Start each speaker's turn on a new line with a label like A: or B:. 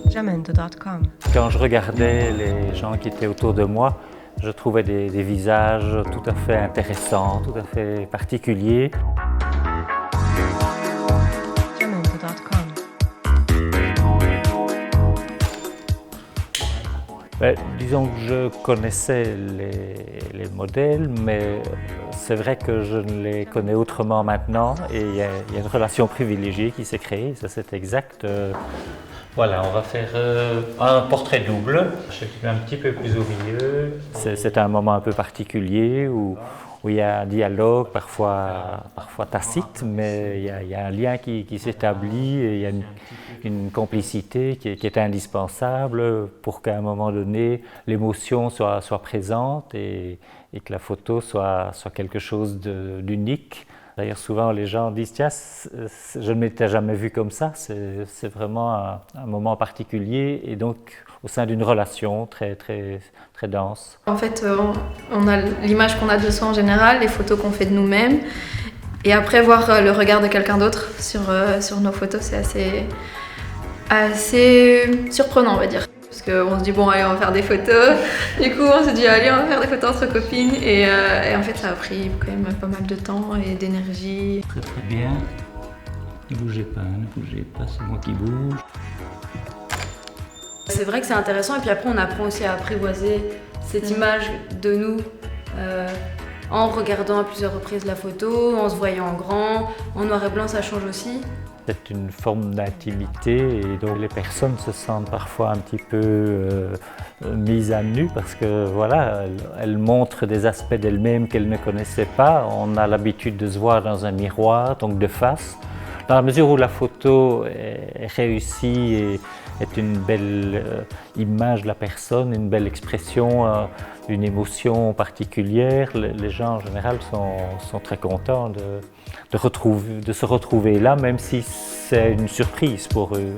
A: Jamendo.com.
B: Quand je regardais les gens qui étaient autour de moi, je trouvais des visages tout à fait intéressants, tout à fait particuliers.
A: Jamendo.com.
B: Disons que je connaissais les modèles, mais c'est vrai que je ne les connais autrement maintenant et il y a une relation privilégiée qui s'est créée, ça c'est exact. Voilà, on va faire un portrait double. Je suis un petit peu plus au milieu. C'est un moment un peu particulier où il y a un dialogue, parfois tacite, mais il y a un lien qui s'établit et il y a une complicité qui est indispensable pour qu'à un moment donné, l'émotion soit présente et que la photo soit quelque chose d'unique. D'ailleurs, souvent, les gens disent « Tiens, je ne m'étais jamais vu comme ça ». C'est vraiment un moment particulier et donc au sein d'une relation très dense.
C: En fait, on a l'image qu'on a de soi en général, les photos qu'on fait de nous-mêmes. Et après, voir le regard de quelqu'un d'autre sur nos photos, c'est assez surprenant, on va dire. Parce qu'on se dit, bon, allez, on va faire des photos. Du coup, on se dit, allez, on va faire des photos entre copines. Et en fait, ça a pris quand même pas mal de temps et d'énergie.
B: Très bien. Ne bougez pas, c'est moi qui bouge.
D: C'est vrai que c'est intéressant et puis après on apprend aussi à apprivoiser cette image de nous en regardant à plusieurs reprises la photo, en se voyant en grand, en noir et blanc ça change aussi.
B: C'est une forme d'intimité et donc les personnes se sentent parfois un petit peu mises à nu parce que voilà, elles montrent des aspects d'elles-mêmes qu'elles ne connaissaient pas. On a l'habitude de se voir dans un miroir, donc de face. Dans la mesure où la photo est réussie et est une belle image de la personne, une belle expression, une émotion particulière, les gens en général sont très contents de se retrouver là, même si c'est une surprise pour eux.